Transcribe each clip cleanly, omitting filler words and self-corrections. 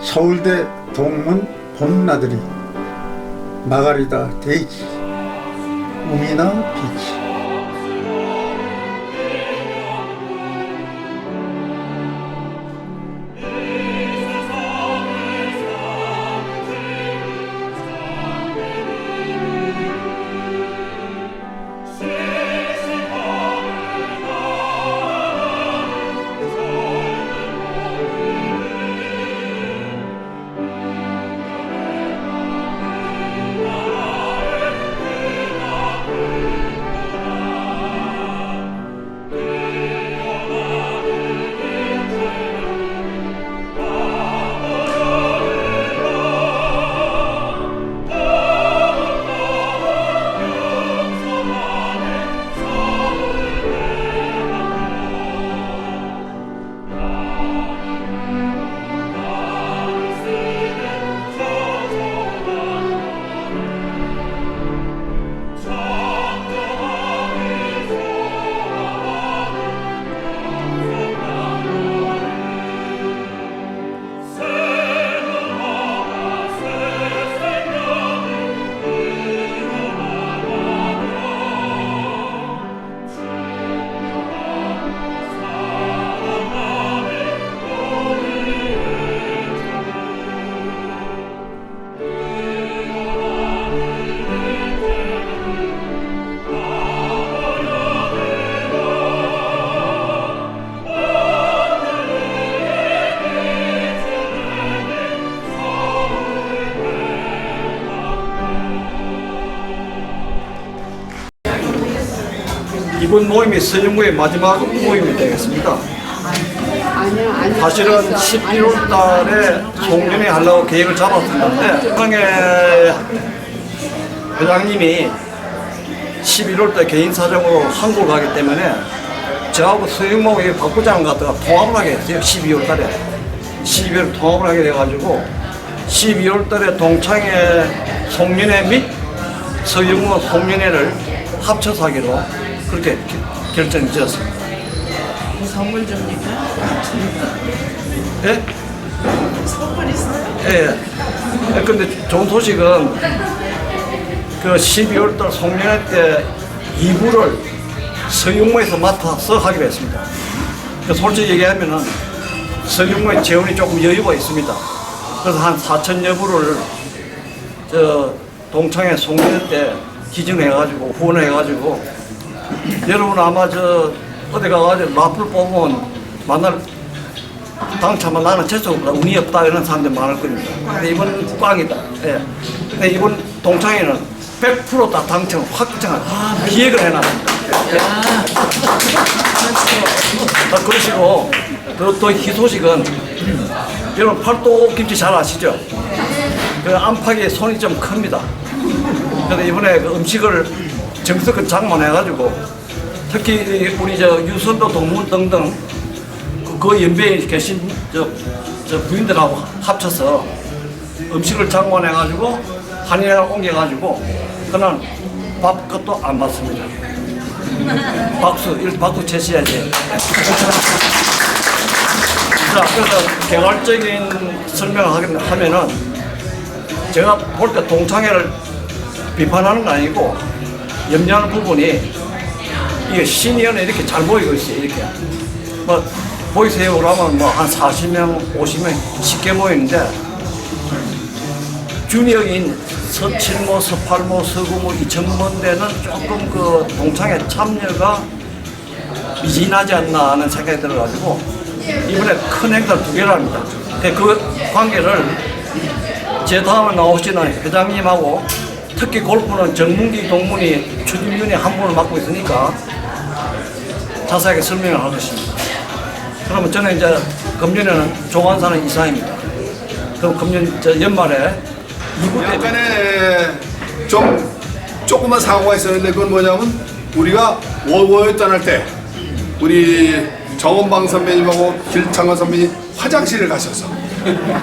서울대 동문 봄나들이 마가리다 데이지 우미나 비치. 이번 모임이 서영구의 마지막 모임이 되겠습니다. 사실은 11월 달에 송년회 하려고 계획을 잡았었는데 황해 회장님이 11월 달 개인 사정으로 한국을 가기 때문에 저하고 서영구가 박부장 갔다가 통합을 하게 됐어요. 12월 달에 12월 통합을 하게 돼가지고 12월 달에 동창회 송년회 및 서영구 송년회를 합쳐서 하기로 그렇게 결정이 되었습니다. 선물 줍니까? 예? 선물 있어요? 예. 근데 좋은 소식은 그 12월 달 송년회 때 2부를 서영무에서 맡아서 하기로 했습니다. 솔직히 얘기하면은 서영무의 재원이 조금 여유가 있습니다. 그래서 한 4천여 부를 저 동창회 송년회 때 기증해가지고 후원해가지고 여러분 아마 저 어디 가가지고 라플 뽑으면 만날 당첨은 나는 재수 없다, 운이 없다 이런 사람들 많을 겁니다. 근데 이번 꽝이다. 예. 근데 이번 동창회는 100% 다 당첨 확정한 기획을 해놨습니다. 그러시고 또 희소식은 여러분 팔도 김치 잘 아시죠? 그 안팎에 손이 좀 큽니다. 그래서 이번에 그 음식을 정석을 장만해가지고 특히 우리 저 유선도 동문 등등 그 연배에 계신 저 부인들하고 합쳐서 음식을 장만해가지고 한인에 옮겨가지고 그는 밥값도 안 받습니다. 박수 쳐셔야지. 자, 그래서 개괄적인 설명을 하면은 제가 볼 때 동창회를 비판하는 건 아니고 염려하는 부분이 이게 시니어는 이렇게 잘 모이고 있어요. 이렇게 뭐 보이세요 그러면 뭐 한 40명, 50명 쉽게 모이는데 주니어인 서칠모, 서팔모, 서구모, 이천문대는 조금 그 동창회 참여가 미진하지 않나 하는 생각이 들어가지고 이번에 큰 행사를 2개를 합니다. 그 관계를 제 다음에 나오시는 회장님하고 특히 골프는 정문기 동문이 추진위원회 한 분을 맡고 있으니까 자세하게 설명을 하겠습니다. 그러면 저는 이제 금년에는 종안사는 이상입니다. 그럼 금년 연말에 2부 때 약간의 조그만 사고가 있었는데 그건 뭐냐면 우리가 월워에 떠날 때 우리 정원방 선배님하고 길창원 선배님 화장실을 가셔서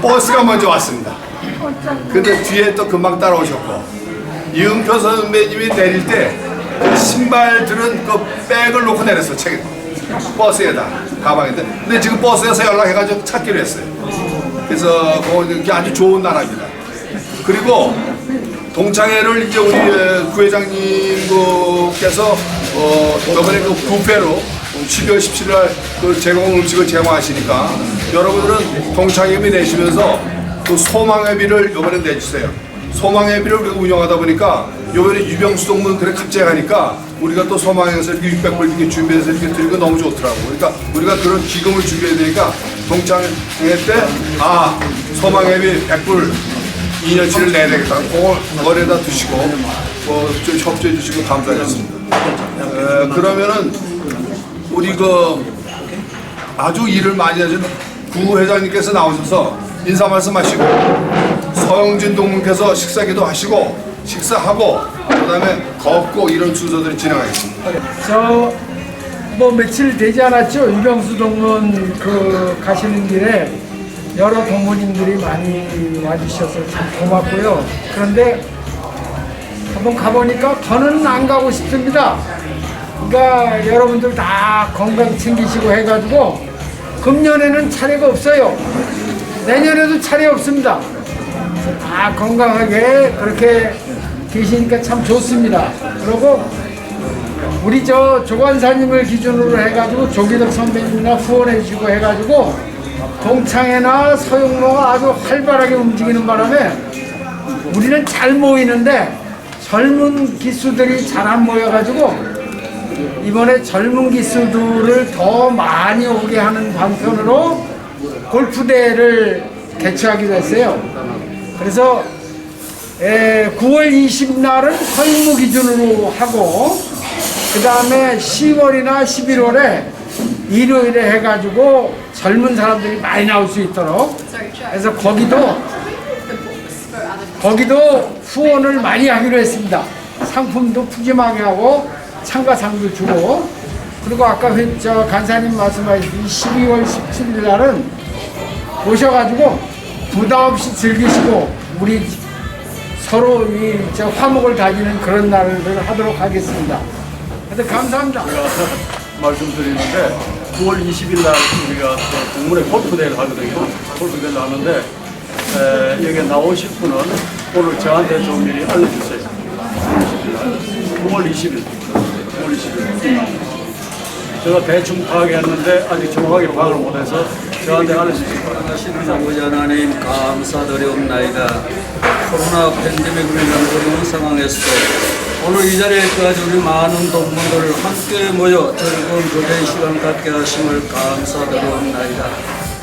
버스가 먼저 왔습니다. 근데 뒤에 또 금방 따라오셨고 이은표 선배님이 내릴 때 그 신발들은 그 백을 놓고 내렸어. 버스에다 가방인데 근데 지금 버스에서 연락해가지고 찾기로 했어요. 그래서 그게 아주 좋은 나라입니다. 그리고 동창회를 이제 우리 부회장님께서 이번에 그 뷔페로 12월 17일 날 그 제공 음식을 제공하시니까 여러분들은 동창회비 내시면서 그 소망회비를 이번에 내주세요. 소망회비를 우리가 운영하다 보니까 이번에 유병수 동문 그래 갑자기 하니까 우리가 또 소망에서 이렇게 600불 이렇게 준비해서 이렇게 드리고 너무 좋더라고. 그러니까 우리가 그런 기금을 준비해야 되니까 동창회 때 소망회비 100불 2년치를 내야 되겠다. 그걸 머리에다 두시고 좀 협조해 주시고 감사하겠습니다. 그러면은 우리 그 아주 일을 많이 하신 구회장님께서 나오셔서 인사 말씀하시고 서영진 동문께서 식사기도 하시고 식사하고 그다음에 걷고 이런 순서들이 진행하겠습니다. 저 뭐 며칠 되지 않았죠? 유병수 동문 그 가시는 길에 여러 동문님들이 많이 와주셔서 참 고맙고요. 그런데 한번 가보니까 더는 안 가고 싶습니다. 그러니까 여러분들 다 건강 챙기시고 해가지고 금년에는 차례가 없어요. 내년에도 차례 없습니다. 다 건강하게 그렇게 계시니까 참 좋습니다. 그리고 우리 저 조관사님을 기준으로 해가지고 조기덕 선배님이나 후원해 주시고 해가지고 동창회나 서영로가 아주 활발하게 움직이는 바람에 우리는 잘 모이는데 젊은 기수들이 잘 안 모여가지고 이번에 젊은 기수들을 더 많이 오게 하는 방편으로 골프대회를 개최하기로 했어요. 그래서 9월 20날은 설무 기준으로 하고 그 다음에 10월이나 11월에 일요일에 해가지고 젊은 사람들이 많이 나올 수 있도록 그래서 거기도 후원을 많이 하기로 했습니다. 상품도 푸짐하게 하고 참가상도 주고 그리고 아까 간사님 말씀하셨듯이 12월 17일 날은 오셔가지고 부담 없이 즐기시고 우리 서로 이 화목을 다지는 그런 날을 하도록 하겠습니다. 하여튼 감사합니다. 말씀드리는데 9월 20일 날 우리가 동문회 골프대회를 하거든요. 골프대회를 하는데 여기에 나오실 분은 오늘 저한테 좀 미리 알려주세요. 9월 20일. 제가 대충 파악했는데 아직 정확하게 파악을 못해서 저한테 알려주실 거예요. 하시는 아버지 하나님 감사드리옵나이다. 코로나 팬데믹으로 인한 어려운 상황에서 오늘 이 자리에까지 우리 많은 동문들 함께 모여 즐거운 교제 시간 갖게 하심을 감사드리옵나이다.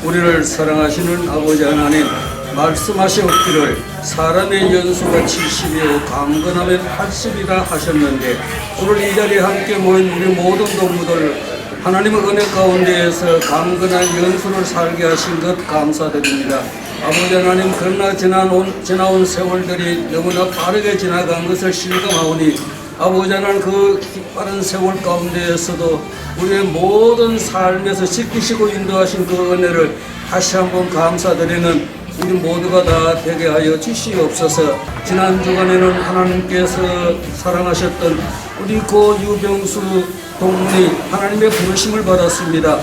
우리를 사랑하시는 아버지 하나님 말씀하셨기를 사람의 연수가 70이요 강건하면 80이라 하셨는데 오늘 이 자리에 함께 모인 우리 모든 동무들 하나님의 은혜 가운데에서 강건한 연수를 살게 하신 것 감사드립니다. 아버지 하나님 그러나 지나온 세월들이 너무나 빠르게 지나간 것을 실감하오니 아버지 하나님 그 빠른 세월 가운데에서도 우리의 모든 삶에서 지키시고 인도하신 그 은혜를 다시 한번 감사드리는 우리 모두가 다 되게 하여 주시옵소서. 지난 주간에는 하나님께서 사랑하셨던 우리 고 유병수 동문이 하나님의 부르심을 받았습니다.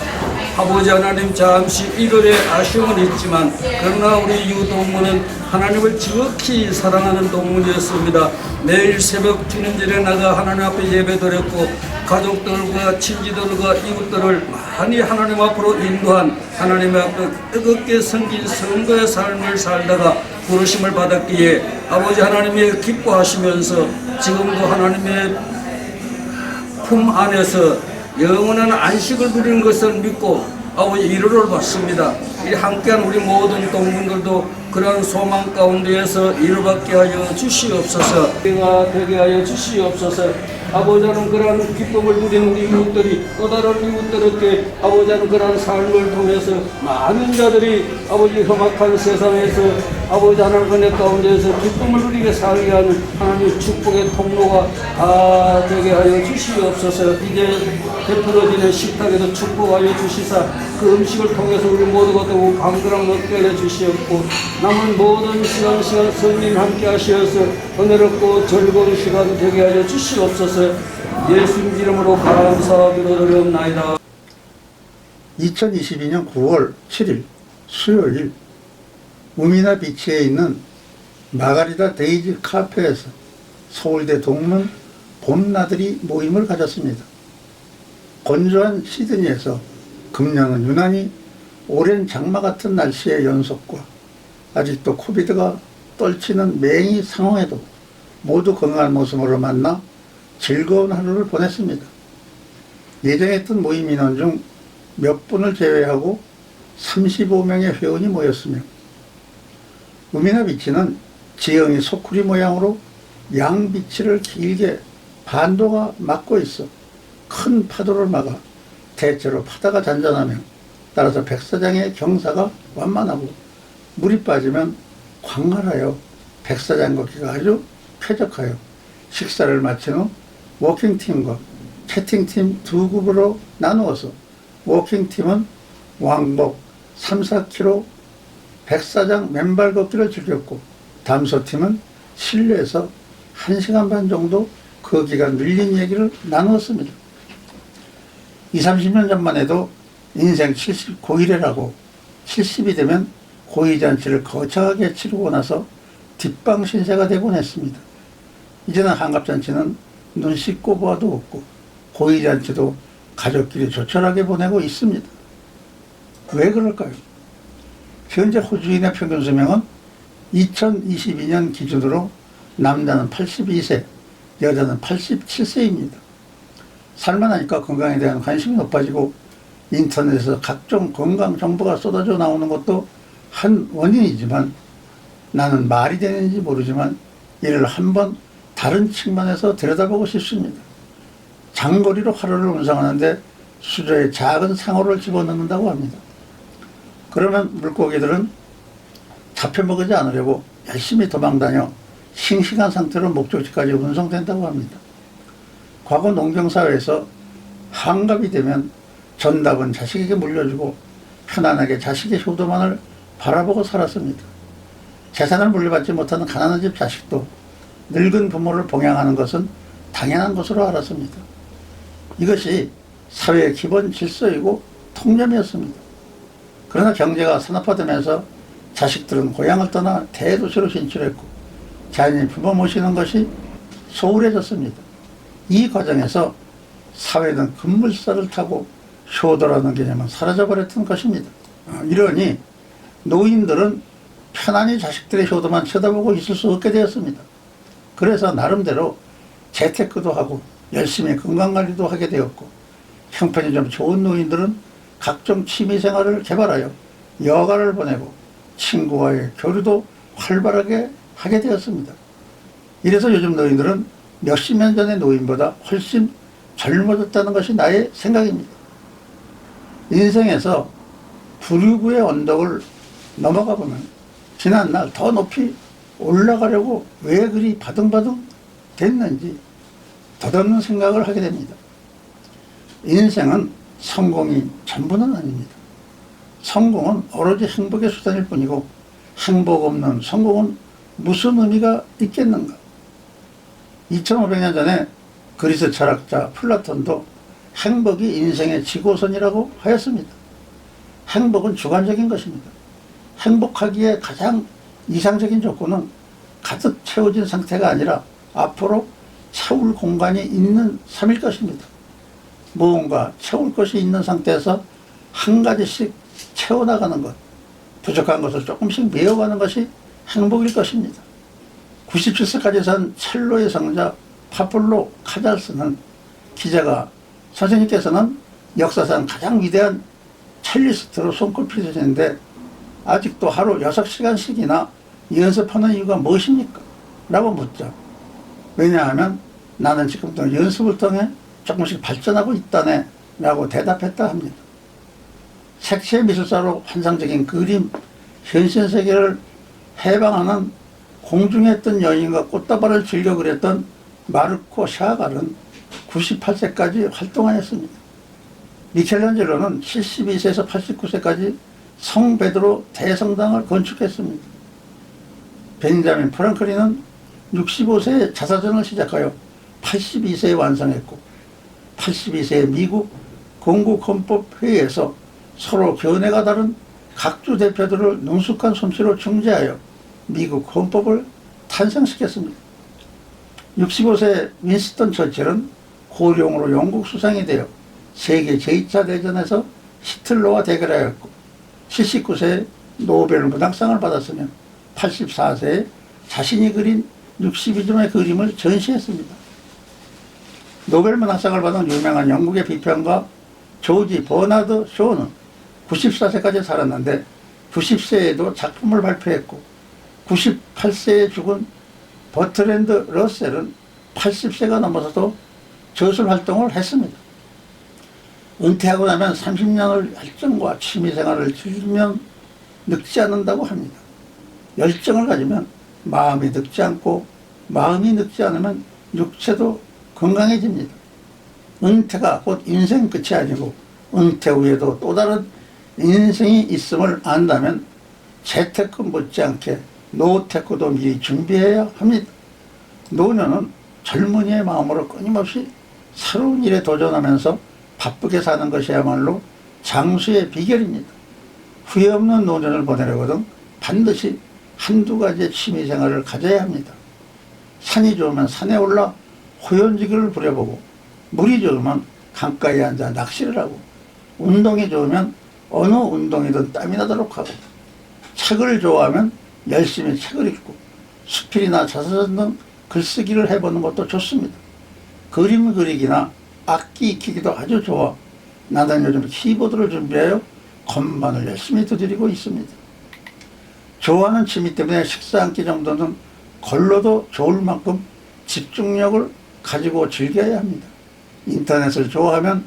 아버지 하나님 잠시 이글에 아쉬움은 있지만 그러나 우리 유동문은 하나님을 지극히 사랑하는 동문이었습니다. 매일 새벽 주님전에 나가 하나님 앞에 예배드렸고 가족들과 친지들과 이웃들을 많이 하나님 앞으로 인도한 하나님 앞에 뜨겁게 섬긴 성도의 삶을 살다가 부르심을 받았기에 아버지 하나님이 기뻐하시면서 지금도 하나님의 품 안에서 영원한 안식을 누리는 것을 믿고 아버지 위로를 받습니다. 이 함께한 우리 모든 동문들도 그런 소망 가운데에서 위로받게 하여 주시옵소서. 우리가 되게 하여 주시옵소서. 아버지는 그러한 기쁨을 누리는 우리 이웃들이 또 다른 이웃들에게 아버지는 그러한 삶을 통해서 많은 자들이 아버지 험악한 세상에서 아버지 하나님 은혜 가운데에서 기쁨을 누리게 살게 하는 하나님의 축복의 통로가 다 되게 하여 주시옵소서. 이제 베풀어지는 식탁에도 축복하여 주시사 그 음식을 통해서 우리 모두가 더욱 강건함 얻게 하여 주시옵고 남은 모든 시간 성님 함께 하시어서 은혜롭고 즐거운 시간 되게 하여 주시옵소서. 예수님 이름으로 감사드리옵나이다. 2022년 9월 7일 수요일 우미나 비치에 있는 마가리다 데이지 카페에서 서울대 동문 봄나들이 모임을 가졌습니다. 건조한 시드니에서 금년은 유난히 오랜 장마 같은 날씨의 연속과 아직도 코비드가 떨치는 맹위 상황에도 모두 건강한 모습으로 만나 즐거운 하루를 보냈습니다. 예정했던 모임 인원 중 몇 분을 제외하고 35명의 회원이 모였으며 우미나 비치는 지형이 소쿠리 모양으로 양비치를 길게 반도가 막고 있어 큰 파도를 막아 대체로 파다가 잔잔하며 따라서 백사장의 경사가 완만하고 물이 빠지면 광활하여 백사장 걷기가 아주 쾌적하여 식사를 마친 후 워킹팀과 채팅팀 두 그룹으로 나누어서 워킹팀은 왕복 3-4km 백사장 맨발 걷기를 즐겼고 담소팀은 실내에서 1시간 반 정도 그 기간 밀린 얘기를 나누었습니다. 20-30년 전만 해도 인생 79일이라고 70이 되면 고이잔치를 거창하게 치르고 나서 뒷방 신세가 되곤 했습니다. 이제는 환갑잔치는 눈 씻고 보아도 없고 고이잔치도 가족끼리 조촐하게 보내고 있습니다. 왜 그럴까요? 현재 호주인의 평균 수명은 2022년 기준으로 남자는 82세, 여자는 87세입니다. 살만하니까 건강에 대한 관심이 높아지고 인터넷에서 각종 건강 정보가 쏟아져 나오는 것도 한 원인이지만 나는 말이 되는지 모르지만 이를 한번 다른 측면에서 들여다보고 싶습니다. 장거리로 하루를 운송하는데 수조에 작은 상어를 집어넣는다고 합니다. 그러면 물고기들은 잡혀먹지 않으려고 열심히 도망다녀 싱싱한 상태로 목적지까지 운송된다고 합니다. 과거 농경사회에서 환갑이 되면 전답은 자식에게 물려주고 편안하게 자식의 효도만을 바라보고 살았습니다. 재산을 물려받지 못하는 가난한 집 자식도 늙은 부모를 봉양하는 것은 당연한 것으로 알았습니다. 이것이 사회의 기본 질서이고 통념이었습니다. 그러나 경제가 산업화되면서 자식들은 고향을 떠나 대도시로 진출했고 자연히 부모 모시는 것이 소홀해졌습니다. 이 과정에서 사회는 급물살을 타고 효도라는 개념은 사라져버렸던 것입니다. 이러니 노인들은 편안히 자식들의 효도만 쳐다보고 있을 수 없게 되었습니다. 그래서 나름대로 재테크도 하고 열심히 건강관리도 하게 되었고 형편이 좀 좋은 노인들은 각종 취미생활을 개발하여 여가를 보내고 친구와의 교류도 활발하게 하게 되었습니다. 이래서 요즘 노인들은 몇십 년 전의 노인보다 훨씬 젊어졌다는 것이 나의 생각입니다. 인생에서 부류구의 언덕을 넘어가 보면 지난날 더 높이 올라가려고 왜 그리 바등바등 됐는지 덧없는 생각을 하게 됩니다. 인생은 성공이 전부는 아닙니다. 성공은 오로지 행복의 수단일 뿐이고 행복 없는 성공은 무슨 의미가 있겠는가? 2500년 전에 그리스 철학자 플라톤도 행복이 인생의 지고선이라고 하였습니다. 행복은 주관적인 것입니다. 행복하기에 가장 이상적인 조건은 가득 채워진 상태가 아니라 앞으로 채울 공간이 있는 삶일 것입니다. 무언가 채울 것이 있는 상태에서 한 가지씩 채워나가는 것, 부족한 것을 조금씩 메워가는 것이 행복일 것입니다. 97세까지 산 첼로의 성자 파블로 카잘스는 기자가 선생님께서는 역사상 가장 위대한 첼리스트로 손꼽히시는데 아직도 하루 6시간씩이나 연습하는 이유가 무엇입니까? 라고 묻자. 왜냐하면 나는 지금도 연습을 통해 조금씩 발전하고 있다네 라고 대답했다 합니다. 색채 미술사로 환상적인 그림, 현실 세계를 해방하는 공중에 뜬 여인과 꽃다발을 즐겨 그렸던 마르코 샤갈은 98세까지 활동하였습니다. 미켈란젤로는 72세에서 89세까지 성 베드로 대성당을 건축했습니다. 벤자민 프랑클린은 65세에 자사전을 시작하여 82세에 완성했고 82세에 미국 공국헌법회의에서 서로 견해가 다른 각주 대표들을 능숙한 솜씨로 중재하여 미국 헌법을 탄생시켰습니다. 65세 윈스턴 처칠은 고령으로 영국 수상이 되어 세계 제2차 대전에서 히틀러와 대결하였고 79세에 노벨 문학상을 받았으며 84세에 자신이 그린 62점의 그림을 전시했습니다. 노벨 문학상을 받은 유명한 영국의 비평가 조지 버나드 쇼는 94세까지 살았는데 90세에도 작품을 발표했고 98세에 죽은 버트랜드 러셀은 80세가 넘어서도 저술 활동을 했습니다. 은퇴하고 나면 30년을 열정과 취미생활을 즐기면 늙지 않는다고 합니다. 열정을 가지면 마음이 늙지 않고 마음이 늙지 않으면 육체도 건강해집니다. 은퇴가 곧 인생 끝이 아니고 은퇴 후에도 또 다른 인생이 있음을 안다면 재테크 못지않게 노테크도 미리 준비해야 합니다. 노년은 젊은이의 마음으로 끊임없이 새로운 일에 도전하면서 바쁘게 사는 것이야말로 장수의 비결입니다. 후회 없는 노년을 보내려거든 반드시 한두 가지의 취미생활을 가져야 합니다. 산이 좋으면 산에 올라 호연지기를 부려보고, 물이 좋으면 강가에 앉아 낚시를 하고, 운동이 좋으면 어느 운동이든 땀이 나도록 하고, 책을 좋아하면 열심히 책을 읽고 수필이나 자서전 등 글쓰기를 해보는 것도 좋습니다. 그림 그리기나 악기 익히기도 아주 좋아 나는 요즘 키보드를 준비하여 건반을 열심히 두드리고 있습니다. 좋아하는 취미 때문에 식사 한 끼 정도는 걸러도 좋을 만큼 집중력을 가지고 즐겨야 합니다. 인터넷을 좋아하면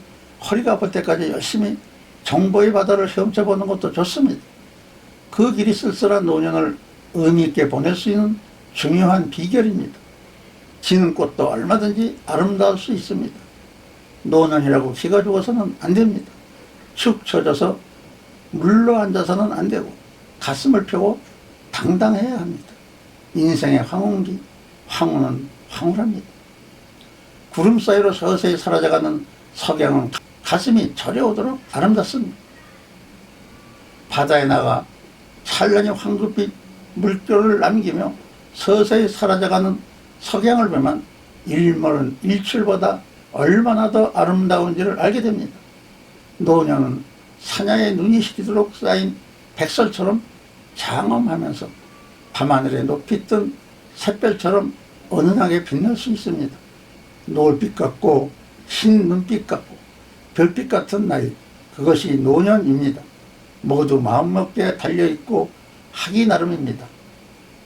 허리가 아플 때까지 열심히 정보의 바다를 헤엄쳐보는 것도 좋습니다. 그 길이 쓸쓸한 노년을 의미있게 보낼 수 있는 중요한 비결입니다. 지는 꽃도 얼마든지 아름다울 수 있습니다. 노년이라고 기가 죽어서는 안 됩니다. 축 처져서 물러 앉아서는 안 되고 가슴을 펴고 당당해야 합니다. 인생의 황혼기, 황혼은 황홀합니다. 구름 사이로 서서히 사라져가는 석양은 가슴이 저려오도록 아름답습니다. 바다에 나가 찬란히 황급빛 물결을 남기며 서서히 사라져가는 석양을 보면 일몰은 일출보다 얼마나 더 아름다운지를 알게 됩니다. 노년은 사냐에 눈이 시리도록 쌓인 백설처럼 장엄하면서 밤하늘에 높이 뜬 샛별처럼 은은하게 빛날 수 있습니다. 노을빛 같고 흰 눈빛 같고 별빛 같은 나이, 그것이 노년입니다. 모두 마음먹기에 달려있고 하기 나름입니다.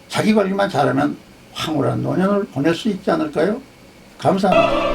자기 관리만 잘하면 황홀한 노년을 보낼 수 있지 않을까요? 감사합니다.